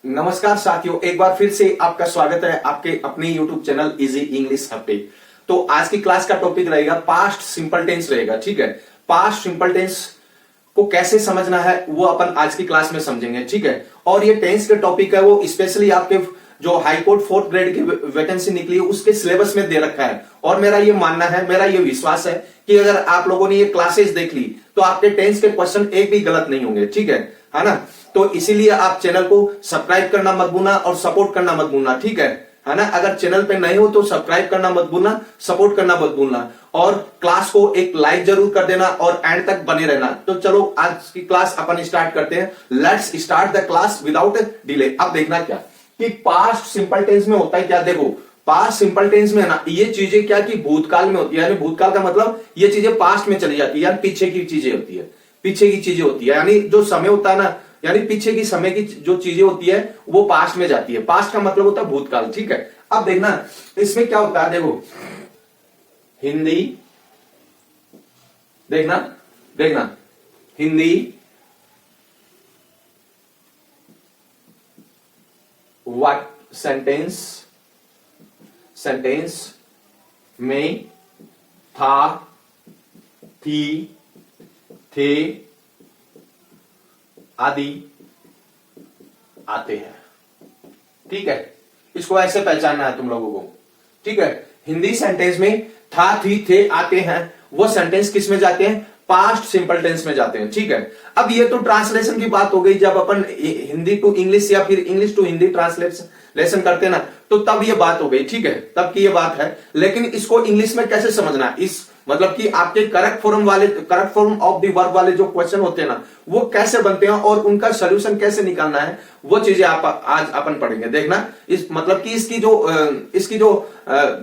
नमस्कार साथियों, एक बार फिर से आपका स्वागत है आपके अपने YouTube channel easy English hub पे। तो आज की क्लास का टॉपिक रहेगा पास्ट सिंपल टेंस रहेगा। ठीक है, पास्ट सिंपल टेंस को कैसे समझना है वो अपन आज की क्लास में समझेंगे। ठीक है, और ये टेंस के टॉपिक है वो स्पेशली आपके जो हाई कोर्ट 4th ग्रेड की वैकेंसी निकली है उसके सिलेबस में दे रखा है। और मेरा ये मानना है, मेरा ये विश्वास है कि अगर आप लोगों ने ये क्लासेस देख ली तो आपके टेंस के क्वेश्चन एक भी गलत नहीं होंगे। ठीक है ना। तो इसीलिए आप चैनल को सब्सक्राइब करना मत भूलना और सपोर्ट करना मत भूलना। ठीक है ना। अगर चैनल पे नए हो तो सब्सक्राइब करना मत भूलना, सपोर्ट करना मत भूलना और क्लास को एक लाइक जरूर कर देना और एंड तक बने रहना। तो चलो आज की क्लास अपन स्टार्ट करते हैं। Let's start the class without delay. अब देखना क्या कि पास्ट सिंपल टेंस में होता है क्या। देखो, पास्ट सिंपल टेंस में है ना, ये चीजें क्या कि भूतकाल में होती है। यानी भूतकाल का मतलब ये चीजें पास्ट में चली जाती है, यानी पीछे की चीजें होती है, पीछे की चीजें होती है। यानी जो समय होता है ना, यानी पीछे की समय की जो चीजें होती है वो पास्ट में जाती है। पास्ट का मतलब होता है भूतकाल। ठीक है, अब देखना इसमें क्या होता है। देखो हिंदी, देखना देखना हिंदी व्हाट सेंटेंस में था, थी, थे आदि आते हैं। ठीक है, इसको ऐसे पहचानना है तुम लोगों को। ठीक है, हिंदी सेंटेंस में था, थी, थे आते हैं, वो सेंटेंस किस में जाते हैं? पास्ट सिंपल टेंस में जाते हैं। ठीक है, अब ये तो ट्रांसलेशन की बात हो गई। जब अपन हिंदी टू इंग्लिश या फिर इंग्लिश टू हिंदी ट्रांसलेशन करते हैं ना, तो तब ये बात हो गई। ठीक है, तब की ये बात है। लेकिन इसको इंग्लिश में कैसे समझना है, इस मतलब कि आपके correct form of the verb वाले जो क्वेश्चन होते हैं ना, वो कैसे बनते हैं और उनका सोल्यूशन कैसे निकालना है, वो चीजें आप आज अपन पढ़ेंगे। देखना, इस मतलब कि इसकी जो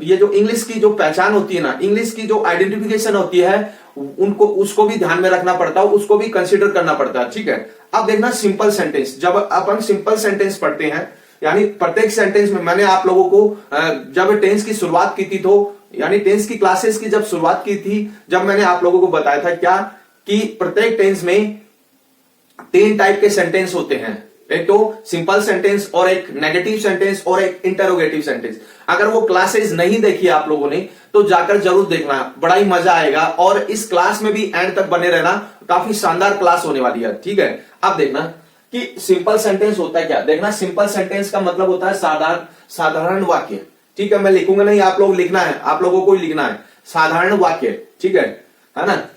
ये जो इंग्लिश की जो पहचान होती है ना, इंग्लिश की जो आइडेंटिफिकेशन होती है, उसको भी ध्यान में रखना पड़ता है, उसको भी कंसिडर करना पड़ता है। ठीक है, अब देखना सिंपल सेंटेंस। जब अपन सिंपल सेंटेंस पढ़ते हैं, यानी प्रत्येक सेंटेंस में मैंने आप लोगों को जब टेंस की शुरुआत की थी, तो यानी टेंस की क्लासेस की जब शुरुआत की थी, जब मैंने आप लोगों को बताया था क्या कि प्रत्येक टेंस में 3 टाइप के सेंटेंस होते हैं। एक तो सिंपल सेंटेंस और एक नेगेटिव सेंटेंस और एक इंटरोगेटिव सेंटेंस। अगर वो क्लासेस नहीं देखी आप लोगों ने तो जाकर जरूर देखना, बड़ा ही मजा आएगा। और इस क्लास में भी एंड तक बने रहना, काफी शानदार क्लास होने वाली है। ठीक है, अब देखना कि सिंपल सेंटेंस होता है क्या। देखना, सिंपल सेंटेंस का मतलब होता है साधारण वाक्य। ठीक है, मैं लिखूंगा नहीं, आप लोग लिखना है, आप लोगों को ही लिखना है साधारण वाक्य। ठीक है ना।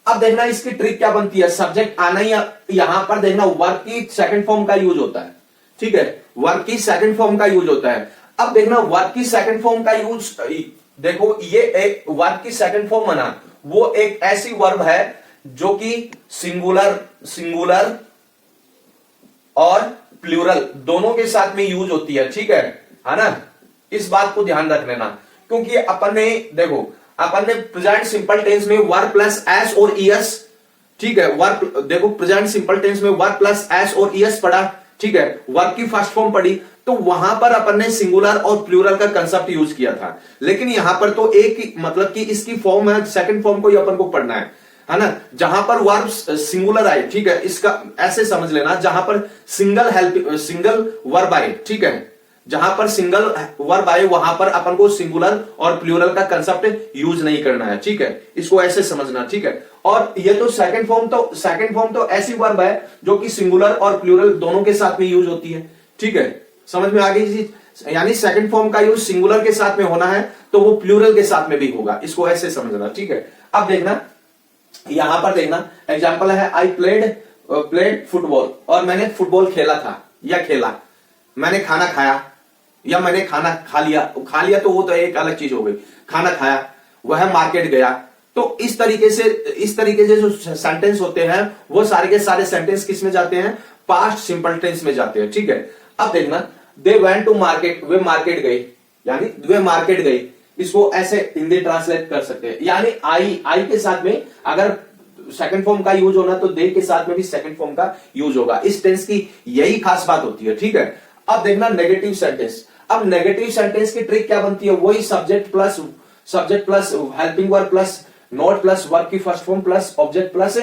अब देखना इसकी ट्रिक क्या बनती है। सब्जेक्ट आना ही यहां पर देखना वर्ब की सेकंड फॉर्म का यूज होता है। ठीक है, वर्ब की सेकंड फॉर्म का यूज होता है। अब देखना वर्ब की सेकंड फॉर्म का यूज, देखो ये एक वर्ब की सेकंड फॉर्म है ना, वो एक ऐसी वर्ब है जो कि सिंगुलर और प्लूरल दोनों के साथ में यूज होती है। ठीक है ना। इस बात को ध्यान रख लेना, क्योंकि अपन ने प्रेजेंट सिंपल टेंस में वर्ब प्लस एस और ईएस। ठीक है, वर्ब देखो प्रेजेंट सिंपल टेंस में वर्ब प्लस एस और ईएस पढ़ा। ठीक है, वर्ब की फर्स्ट फॉर्म पढ़ी, तो वहां पर अपन ने सिंगुलर और प्लूरल का कंसेप्ट यूज किया था। लेकिन यहां पर तो एक मतलब कि इसकी फॉर्म है, सेकंड फॉर्म को ही अपन को पढ़ना है ना। जहां पर वर्ब सिंगुलर आए, ठीक है, इसका ऐसे समझ लेना, जहां पर सिंगल वर्ब आए, ठीक है, जहां पर सिंगल वर्ब आए वहां पर अपन को सिंगुलर और प्लूरल का कंसेप्ट यूज नहीं करना है। ठीक है, इसको ऐसे समझना। ठीक है, और ये तो सेकंड फॉर्म तो ऐसी वर्ब है जो कि सिंगुलर और प्लूरल दोनों के साथ में यूज होती है। ठीक है, समझ में आ गई। यानी सेकंड फॉर्म का यूज सिंगुलर के साथ में होना है तो वो प्लूरल के साथ में भी होगा, इसको ऐसे समझना। ठीक है, अब देखना, यहां पर देखना एग्जाम्पल है, आई प्लेड फुटबॉल, और मैंने फुटबॉल खेला था या खेला। मैंने खाना खाया या मैंने खाना खा लिया तो वो तो एक अलग चीज हो गई। खाना खाया, वह मार्केट गया। तो इस तरीके से जो सेंटेंस होते हैं वो सारे के सारे सेंटेंस किस में जाते हैं? पास्ट सिंपल टेंस में जाते हैं। ठीक है, अब देखना, दे वेंट टू मार्केट, वे मार्केट गई, यानी वे मार्केट गई। इसको ऐसे हिंदी ट्रांसलेट कर सकते हैं, यानी आई के साथ में अगर सेकंड फॉर्म का यूज होना तो दे के साथ में भी सेकंड फॉर्म का यूज होगा। इस टेंस की यही खास बात होती है। ठीक है, अब देखना नेगेटिव सेंटेंस। अब नेगेटिव सेंटेंस की ट्रिक क्या बनती है? वही subject plus helping verb plus not plus verb की first form plus object plus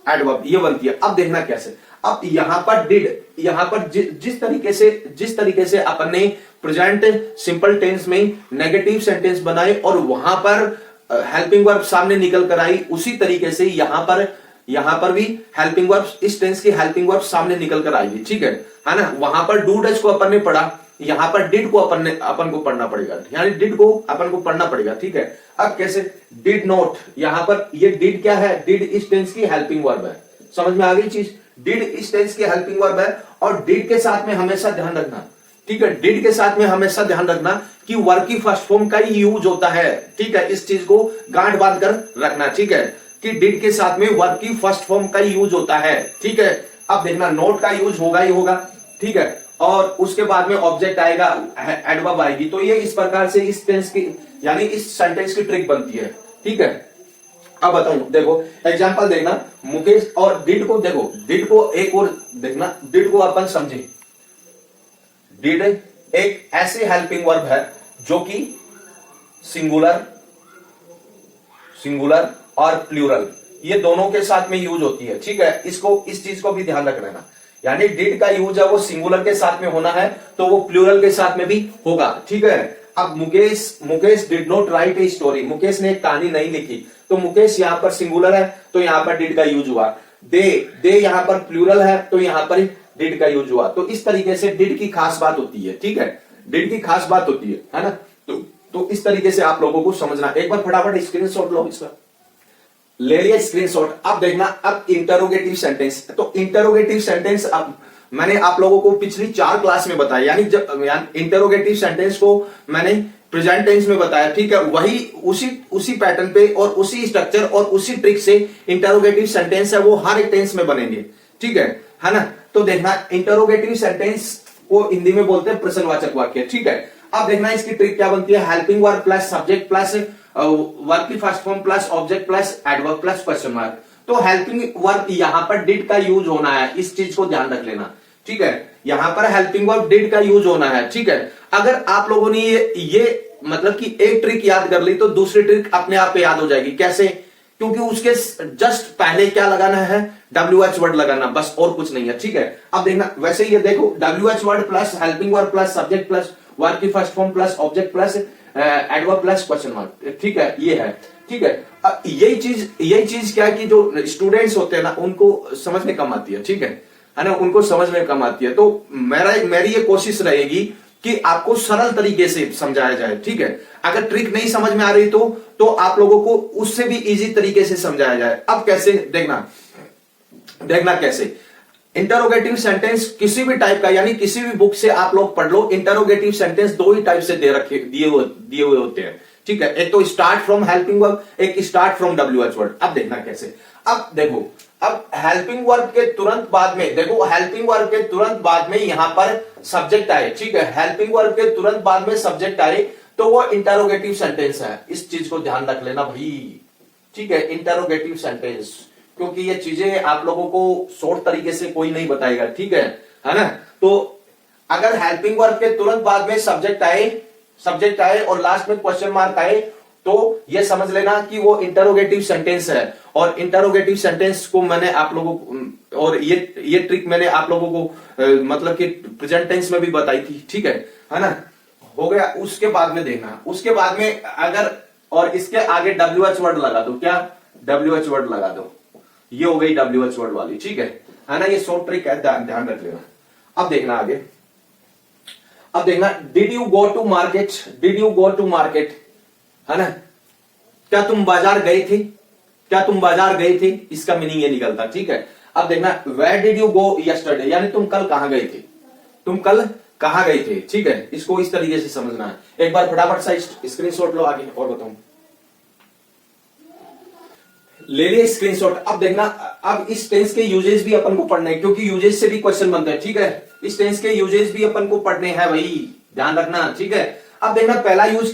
adverb ये बनती है। अब देखना कैसे, अब यहां पर डिड, यहां पर जिस तरीके से अपन ने प्रेजेंट सिंपल टेंस में नेगेटिव सेंटेंस बनाए और वहां पर हेल्पिंग वर्ब सामने निकल कर आई, उसी तरीके से यहां पर भी हेल्पिंग वर्ब, इस टेंस की हेल्पिंग वर्ब सामने निकल कर आएगी, ठीक है ना। वहां पर डू डज को अपन ने पढ़ा, यहां पर डिड को अपन को पढ़ना पड़ेगा, यानी डिड को अपन को पढ़ना पड़ेगा, ठीक है। अब कैसे, डिड नॉट, यहां पर ये डिड क्या है, डिड इस टेंस की हेल्पिंग वर्ब है, समझ में आ गई चीज। डिड इस टेंस की हेल्पिंग वर्ब है और डिड के साथ में हमेशा ध्यान रखना, ठीक है, डिड के साथ में हमेशा ध्यान रखना कि वर्ब की फर्स्ट फॉर्म का ही यूज होता है, ठीक है। इस चीज को गांठ बांध कर रखना, ठीक है, कि डिड के साथ में वर्ब की फर्स्ट फॉर्म का ही यूज होता है, ठीक है। अब देखना नोट का यूज होगा ही होगा, ठीक है, और उसके बाद में ऑब्जेक्ट आएगा, एडवर्ब आएगी। तो ये इस प्रकार से इस टेंस की यानी इस सेंटेंस की ट्रिक बनती है, ठीक है। अब बताऊं, देखो एग्जांपल देखना, मुकेश और डिड को देखो, डिड को एक और देखना, डिड को अपन समझे। डिड एक ऐसे हेल्पिंग वर्ब है जो कि सिंगुलर और प्लूरल ये दोनों के साथ में यूज होती है, ठीक है। इस चीज को भी ध्यान रख लेना, यानी डिड का यूज है वो सिंगुलर के साथ में होना है तो वो प्लूरल के साथ में भी होगा, ठीक है। अब Mukesh did not right a story, Mukesh ने एक कहानी नहीं लिखी, तो मुकेश यहां पर सिंगुलर है तो यहां पर डिड का यूज हुआ। दे यहां पर प्लूरल है तो यहां पर डिड का यूज हुआ। तो इस तरीके से डिड की खास बात होती है, ठीक है, डिड की खास बात होती है ना। तो इस तरीके से आप लोगों को समझना। एक बार फटाफट स्क्रीनशॉट लो इसका, ले लिया स्क्रीनशॉट। अब देखना, अब इंटरोगेटिव सेंटेंस, तो इंटरोगेटिव सेंटेंस अब मैंने आप लोगों को पिछली 4 क्लास में बताया, यानी जब इंटरोगेटिव सेंटेंस को मैंने प्रेजेंट टेंस में बताया, ठीक है, वही उसी पैटर्न पे और उसी स्ट्रक्चर और उसी ट्रिक से इंटरोगेटिव सेंटेंस है वो हर एक टेंस में बनेंगे, ठीक है ना। तो देखना, इंटरोगेटिव सेंटेंस को हिंदी में बोलते हैं प्रश्नवाचक वाक्य, ठीक है। अब देखना इसकी ट्रिक क्या बनती है, helping verb plus subject plus verb की first form plus object plus adverb plus question mark. तो हेल्पिंग वर्ब यहां पर डिड का यूज होना है, इस चीज को ध्यान रख लेना, ठीक है। यहां पर हेल्पिंग वर्ब डिड का यूज होना है, ठीक है। अगर आप लोगों ने ये मतलब कि एक ट्रिक याद कर ली तो दूसरी ट्रिक अपने आप पे याद हो जाएगी। कैसे? क्योंकि उसके जस्ट पहले क्या लगाना है, WH वर्ड लगाना, बस और कुछ नहीं है, ठीक है। अब देखना, वैसे ये देखो WH word plus helping verb plus subject plus verb की first form plus object plus adverb plus question mark, ठीक है, ये है, ठीक है। यही चीज क्या है कि जो स्टूडेंट्स होते हैं ना उनको समझ में कम आती है, ठीक है ना, उनको समझ में कम आती है। तो मेरी ये कोशिश रहेगी कि आपको सरल तरीके से समझाया जाए, ठीक है। अगर ट्रिक नहीं समझ में आ रही तो आप लोगों को उससे भी इजी तरीके से समझाया जाए। अब कैसे, देखना कैसे, इंटरोगेटिव सेंटेंस किसी भी टाइप का, यानी किसी भी बुक से आप लोग पढ़ लो, इंटरोगेटिव सेंटेंस 2 ही टाइप से दिए हुए होते हैं, ठीक है। एक तो स्टार्ट फ्रॉम हेल्पिंग वर्ब, एक स्टार्ट फ्रॉम WH वर्ड। अब देखना कैसे, अब देखो, अब हेल्पिंग वर्ब के तुरंत बाद में, देखो हेल्पिंग वर्ब के तुरंत बाद में यहां पर सब्जेक्ट आए, ठीक है, हेल्पिंग वर्ब के तुरंत बाद में सब्जेक्ट आए तो वो इंटरोगेटिव सेंटेंस है। इस चीज को ध्यान रख लेना भाई, ठीक है, इंटरोगेटिव सेंटेंस, क्योंकि ये चीजें आप लोगों को शॉर्ट तरीके से कोई नहीं बताएगा, ठीक है ना। तो अगर हेल्पिंग वर्ब के तुरंत बाद में सब्जेक्ट आए और लास्ट में क्वेश्चन मार्क आए तो ये समझ लेना कि वो इंटरोगेटिव सेंटेंस है। और इंटरोगेटिव सेंटेंस को मैंने आप लोगों को, और ये ट्रिक मैंने आप लोगों को मतलब कि प्रेजेंट टेंस में भी बताई थी, ठीक है ना। हो गया, उसके बाद में देखना, उसके बाद में अगर और इसके आगे WH वर्ड लगा दो, क्या WH वर्ड लगा दो, ये हो गई WH वर्ड वाली, ठीक है ना। ये शॉर्ट ट्रिक है, ध्यान रख लेना। अब देखना आगे, अब देखना, did you go to market, है ना, क्या तुम बाजार गए थे, इसका मीनिंग ये निकलता, ठीक है। अब देखना, where did you go yesterday, यानी तुम कल कहां गए थे, ठीक है। इसको इस तरीके से समझना है। एक बार फटाफट सा स्क्रीनशॉट लो आगे और बताऊं, ले लिया स्क्रीनशॉट। अब देखना, अब इस टेंस के यूजेस भी अपन को पढ़ने हैं, क्योंकि यूजेस से भी क्वेश्चन बनते हैं, ठीक है। इस टेंस के यूजेस भी अपन को पढ़ने हैं भाई, ध्यान रखना, ठीक है। अब देखना, पहला यूज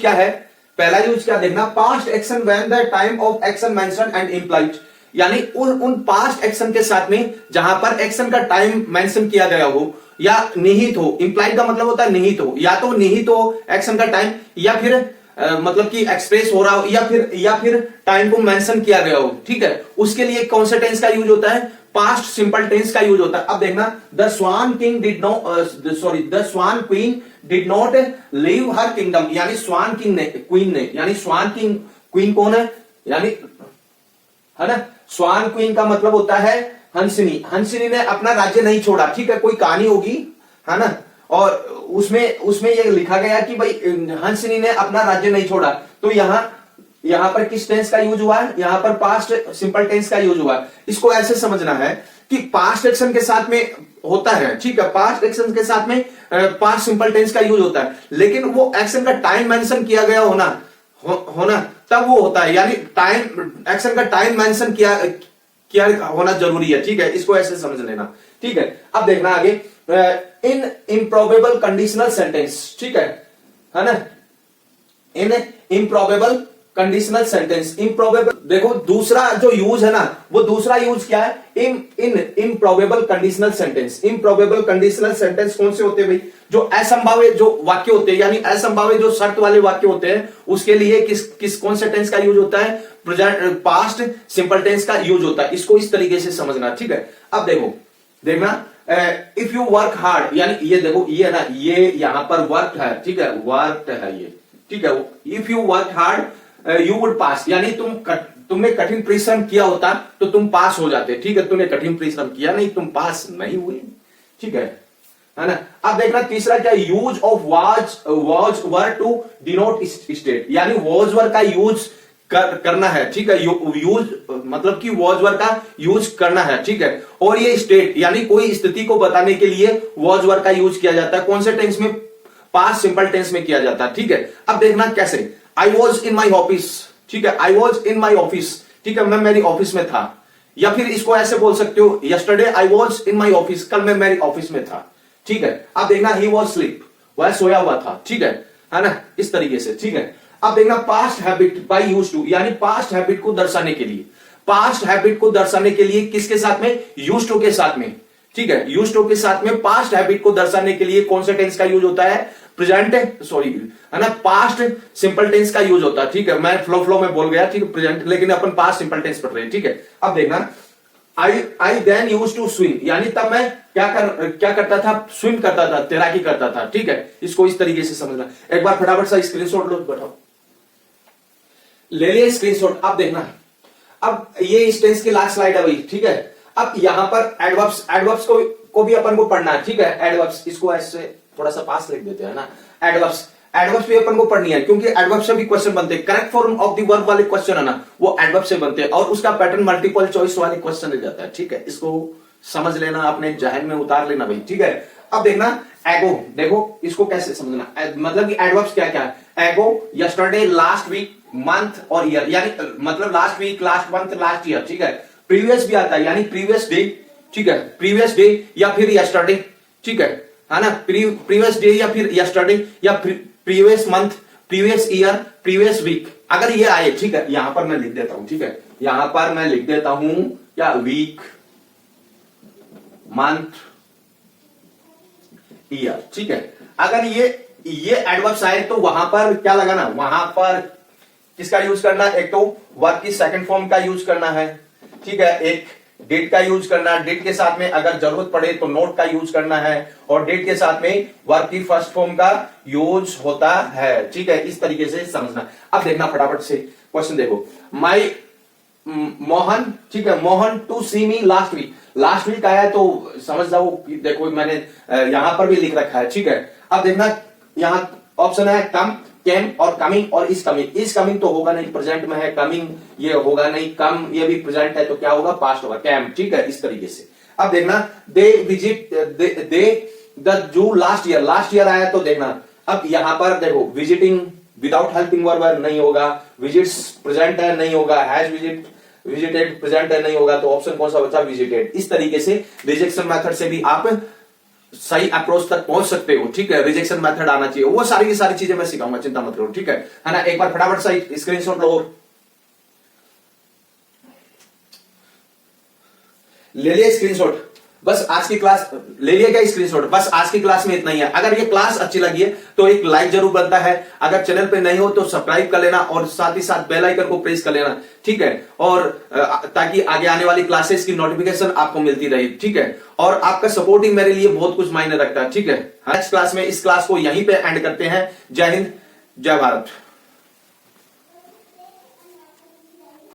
क्या देखना, past action when the time of action mentioned and implied, यानी उन पास्ट एक्शन के साथ में जहां पर एक्शन का टाइम मेंशन किया गया हो या निहित हो। इंप्लाइड का मतलब होता है निहित हो, या तो निहित हो एक्शन का टाइम, या फिर मतलब कि एक्सप्रेस हो रहा हो या फिर टाइम को मेंशन किया गया हो, ठीक है, उसके लिए कौन सा टेंस का यूज होता है, पास्ट सिंपल टेंस का यूज होता है। अब देखना, the swan king did not the swan queen did not leave her kingdom, यानी स्वान किंग ने, क्वीन ने, यानी स्वान किंग, क्वीन कौन है, यानी है ना, स्वान क्वीन का मतलब होता है हंसिनी, हंसिनी ने अपना राज्य नहीं छोड़ा, ठीक है, कोई कहानी होगी, है ना, और उसमें ये लिखा गया कि भाई हंसिनी ने अपना राज्य नहीं छोड़ा, तो यहां पर किस टेंस का यूज हुआ है, यहां पर पास्ट सिंपल टेंस का यूज हुआ है। इसको ऐसे समझना है कि पास्ट एक्शन के साथ में होता है, ठीक है, पास्ट एक्शन के साथ में पास्ट सिंपल टेंस का यूज होता है, लेकिन वो एक्शन का टाइम मेंशन किया गया होना तब वो होता है, यानी टाइम, एक्शन का टाइम मेंशन किया होना जरूरी है, ठीक है, इसको ऐसे समझ लेना, ठीक है। अब देखना आगे, इन इम्प्रोबेबल कंडीशनल सेंटेंस, ठीक है ना, इन इम्प्रोबेबल कंडीशनल सेंटेंस, इम्प्रोबेबल, देखो दूसरा जो यूज है ना, वो दूसरा यूज क्या है, in improbable conditional sentence. Improbable conditional sentence कौन से होते हैं भाई, जो असंभाव्य जो वाक्य होते हैं, यानी असंभाव्य जो शर्त वाले वाक्य होते हैं, उसके लिए किस कौन से टेंस का यूज होता है, प्रेजेंट पास्ट सिंपल टेंस का यूज होता है। इसको इस तरीके से समझना, ठीक है। अब देखना, इफ यू वर्क हार्ड, यानी ये देखो, ये है ना, ये यहां पर वर्क है, ठीक है, वर्क है ये, ठीक है, if you work hard you would पास, यानी तुमने कठिन परिश्रम किया होता तो तुम पास हो जाते, ठीक है, तुमने कठिन परिश्रम किया नहीं, तुम पास नहीं हुए, ठीक है ना। अब देखना तीसरा क्या, use of was were to denote state, यानी वाज वर का यूज करना है, ठीक है, यूज मतलब कि वाज वर का यूज करना है, ठीक है, और ये स्टेट यानी कोई स्थिति को बताने के लिए वाज वर का यूज किया जाता है, कौन से टेंस में, पास्ट सिंपल टेंस में किया जाता है, ठीक है। अब देखना कैसे, I was in my office, ठीक है, I was in my office, ठीक है, मैं मेरी ऑफिस में था, या फिर इसको ऐसे बोल सकते हो, yesterday I was in my office, कल मैं मेरी ऑफिस में था, ठीक है। अब देखना, ही वॉज स्लीप, वह सोया हुआ था, ठीक है ना, इस तरीके से, ठीक है। अब देखना, past habit by use to, यानी पास्ट हैबिट को दर्शाने के लिए, पास्ट हैबिट को दर्शाने के लिए किसके साथ में, यूज टू के साथ में, ठीक है, यूज टू के साथ में पास्ट हैबिट को दर्शाने के लिए कौन से टेंस का यूज होता है, प्रेजेंट, सॉरी है ना, पास्ट सिंपल टेंस का यूज होता है, ठीक है, मैं फ्लो में बोल गया, ठीक है, प्रेजेंट, लेकिन अपन पास्ट सिंपल टेंस पढ़ रहे हैं, ठीक है। अब देखना, आई देन यूज टू स्विम, यानी तब मैं क्या करता था, स्विम करता था, तैराकी करता था, ठीक है, इसको इस तरीके से समझना। एक बार फटाफट सा स्क्रीनशॉट लो, बताओ, ले लिया स्क्रीनशॉट। अब देखना, अब ये इस टेंस की लास्ट स्लाइड है भाई, ठीक है। अब यहां पर एडवर्ब्स को भी अपन को पढ़ना है, ठीक है, एडवर्ब्स, इसको ऐसे थोड़ा सा पास लिख देते हैं ना, एडवर्ब्स भी अपन को पढ़नी है, क्योंकि एडवर्ब से भी क्वेश्चन बनते हैं, correct form of the verb वाले क्वेश्चन है ना, वो एडवर्ब से बनते हैं, और उसका पैटर्न मल्टीपल चॉइस वाले क्वेश्चन रह जाता है, ठीक है, इसको समझ लेना, अपने जहन में उतार लेना भाई, ठीक है। अब देखना, एगो, देखो इसको कैसे समझना, मतलब कि एडवर्ब्स क्या क्या है, ago, yesterday, last week, month और ईयर, यानी मतलब last week, last month, last year, ठीक है। प्रीवियस भी आता है, यानी प्रीवियस डे, ठीक है, प्रीवियस डे या फिर यस्टरडे, ठीक है ना, प्रीवियस डे या फिर यस्टरडे या previous month, previous year, previous week, अगर ये आए, ठीक है, यहां पर मैं लिख देता हूं, ठीक है, यहां पर मैं लिख देता हूं क्या, वीक, मंथ, ईयर, ठीक है। अगर ये एडवर्ब्स आए तो वहां पर क्या लगाना, वहां पर किसका यूज करना, एक तो वर्ब की सेकंड फॉर्म का यूज करना है, ठीक है, एक डेट का यूज करना, डेट के साथ में अगर जरूरत पड़े तो नोट का यूज करना है, और डेट के साथ में वर्ब की फर्स्ट फॉर्म का यूज होता है, ठीक है, इस तरीके से समझना। अब देखना फटाफट से क्वेश्चन देखो, माई मोहन, ठीक है, Mohan to see me last week आया तो समझ जाओ, देखो मैंने यहां पर भी लिख रखा है, ठीक है। अब देखना, यहां ऑप्शन है कम, केम और कमिंग और इज कमिंग तो होगा नहीं, प्रेजेंट में है, कमिंग ये होगा नहीं, कम ये भी प्रेजेंट है, तो क्या होगा, पास्ट होगा, कैम, ठीक है, इस तरीके से। अब देखना, they visit they the zoo last year आया, तो देखना, अब यहां पर देखो, विजिटिंग विदाउट हेल्पिंग वर्ब नहीं होगा, विजिट्स प्रेजेंट है नहीं होगा, हैज विजिटेड प्रेजेंट है नहीं होगा, तो ऑप्शन कौन सा बचा, विजिटेड। इस तरीके से रिजेक्शन मेथड से भी आप सही अप्रोच तक पहुंच सकते हो, ठीक है, रिजेक्शन मेथड आना चाहिए, वो सारी की सारी चीजें मैं सिखाऊंगा, चिंता मत करो, ठीक है ना। एक बार फटाफट सा स्क्रीनशॉट लो, ले लिया स्क्रीनशॉट। बस आज की क्लास ले लिया क्या स्क्रीनशॉट? बस आज की क्लास में इतना ही है। अगर ये क्लास अच्छी लगी है तो एक लाइक जरूर बनता है। अगर चैनल पे नहीं हो तो सब्सक्राइब कर लेना और साथ ही साथ बेल आइकन को प्रेस कर लेना, ठीक है? और ताकि आगे आने वाली क्लासेस की नोटिफिकेशन आपको मिलती रहे, ठीक है? और आपका सपोर्टिंग मेरे लिए बहुत कुछ मायने रखता है, ठीक है? नेक्स्ट क्लास में इस क्लास को यहीं पे एंड करते हैं। जय हिंद, जय भारत।